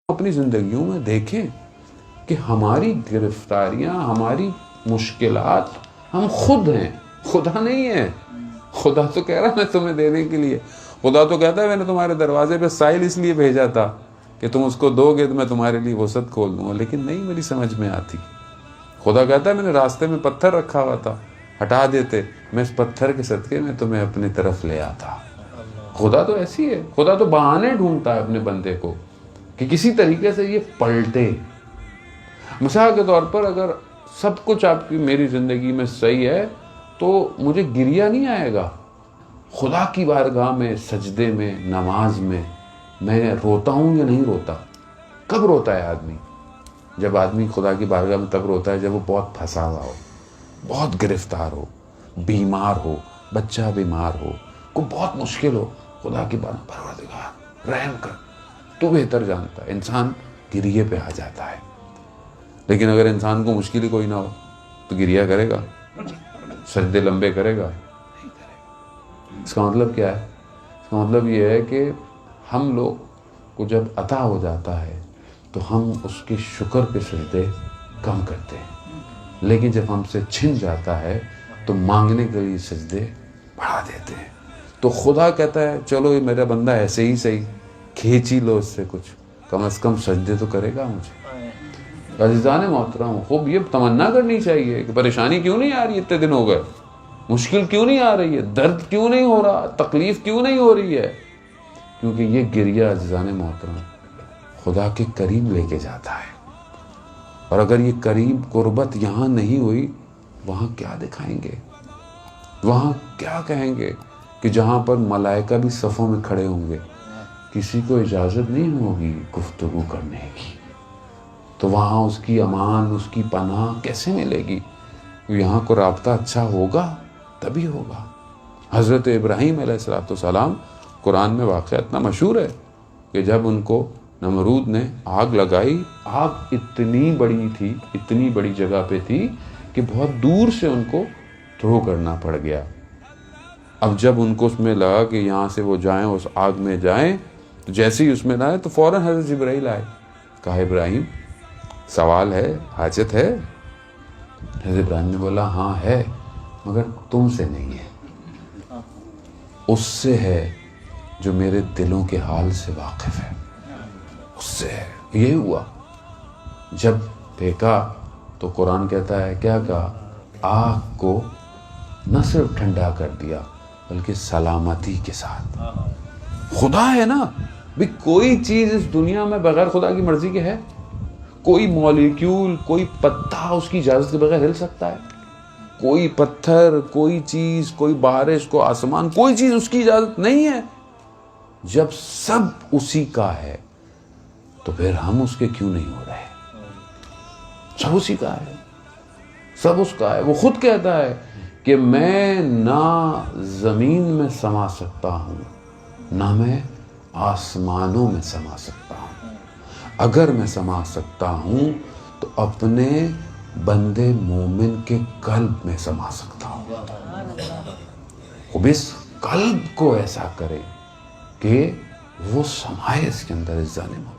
اپنی زندگیوں میں دیکھیں کہ ہماری گرفتاریاں، ہماری مشکلات ہم خود ہیں، خدا نہیں ہے۔ خدا تو کہہ رہا میں تمہیں دینے کے لیے، خدا تو کہتا ہے میں نے تمہارے دروازے پہ سائل اس لیے بھیجا تھا کہ تم اس کو دو گے تو میں تمہارے لیے وسعت کھول دوں گا، لیکن نہیں میری سمجھ میں آتی۔ خدا کہتا ہے میں نے راستے میں پتھر رکھا ہوا تھا، ہٹا دیتے، میں اس پتھر کے صدقے میں تمہیں اپنی طرف لے آتا۔ خدا تو ایسی ہے، خدا تو بہانے ڈھونڈتا ہے اپنے بندے کو کہ کسی طریقے سے یہ پلٹے۔ مثال کے طور پر اگر سب کچھ آپ کی میری زندگی میں صحیح ہے تو مجھے گریہ نہیں آئے گا۔ خدا کی بارگاہ میں، سجدے میں، نماز میں روتا ہوں یا نہیں روتا؟ کب روتا ہے آدمی؟ جب آدمی خدا کی بارگاہ میں تب روتا ہے جب وہ بہت پھنسا ہوا ہو، بہت گرفتار ہو، بیمار ہو، بچہ بیمار ہو، کوئی بہت مشکل ہو، خدا کی بارگاہ پروردگار رحم کر، تو بہتر جانتا ہے، انسان گریے پہ آ جاتا ہے۔ لیکن اگر انسان کو مشکل ہی کوئی نہ ہو تو گریہ کرے گا؟ سجدے لمبے کرے گا؟ نہیں کرے گا۔ اس کا مطلب کیا ہے؟ اس کا مطلب یہ ہے کہ ہم لوگ کو جب عطا ہو جاتا ہے تو ہم اس کی شکر کے سجدے کم کرتے ہیں، لیکن جب ہم سے چھن جاتا ہے تو مانگنے کے لیے سجدے بڑھا دیتے ہیں۔ تو خدا کہتا ہے چلو یہ میرا بندہ ایسے ہی صحیح، کھینچ ہی لو اس سے کچھ، کم از کم سجدے تو کرے گا مجھے۔ عزیزان محترم، خوب یہ تمنا کرنی چاہیے کہ پریشانی کیوں نہیں آ رہی، اتنے دن ہو گئے، مشکل کیوں نہیں آ رہی ہے، درد کیوں نہیں ہو رہا، تکلیف کیوں نہیں ہو رہی ہے؟ کیونکہ یہ گریہ عزیزان محترم خدا کے قریب لے کے جاتا ہے، اور اگر یہ قریب قربت یہاں نہیں ہوئی، وہاں کیا دکھائیں گے، وہاں کیا کہیں گے کہ جہاں پر ملائکہ بھی صفوں میں کھڑے ہوں گے، کسی کو اجازت نہیں ہوگی گفتگو کرنے کی، تو وہاں اس کی امان، اس کی پناہ کیسے ملے گی؟ یہاں کو رابطہ اچھا ہوگا تبھی ہوگا۔ حضرت ابراہیم علیہ السلام، قرآن میں واقعہ اتنا مشہور ہے کہ جب ان کو نمرود نے آگ لگائی، آگ اتنی بڑی تھی، اتنی بڑی جگہ پہ تھی کہ بہت دور سے ان کو تھرو کرنا پڑ گیا۔ اب جب ان کو اس میں لگا کہ یہاں سے وہ جائیں، اس آگ میں جائیں، تو جیسے ہی اس میں لائے تو فوراً حضرت جبرائیل آئے، کہا ابراہیم سوال ہے، حاجت ہے؟ حضرت ابراہیم نے بولا ہاں ہے، مگر تم سے نہیں ہے، اس سے ہے جو میرے دلوں کے حال سے واقف ہے، اس سے ہے۔ یہ ہوا جب پھینکا تو قرآن کہتا ہے کیا کہا؟ آگ کو نہ صرف ٹھنڈا کر دیا بلکہ سلامتی کے ساتھ۔ خدا ہے نا بھی، کوئی چیز اس دنیا میں بغیر خدا کی مرضی کے ہے؟ کوئی مالیکیول، کوئی پتا اس کی اجازت کے بغیر ہل سکتا ہے؟ کوئی پتھر، کوئی چیز، کوئی بارش، کوئی آسمان، کوئی چیز اس کی اجازت نہیں ہے۔ جب سب اسی کا ہے تو پھر ہم اس کے کیوں نہیں ہو رہے؟ سب اسی کا ہے، سب اس کا ہے۔ وہ خود کہتا ہے کہ میں نہ زمین میں سما سکتا ہوں، نہ میں آسمانوں میں سما سکتا ہوں، اگر میں سما سکتا ہوں تو اپنے بندے مومن کے قلب میں سما سکتا ہوں۔ وہ اس قلب کو ایسا کرے کہ وہ سمائے اس کے اندر، اس جانے میں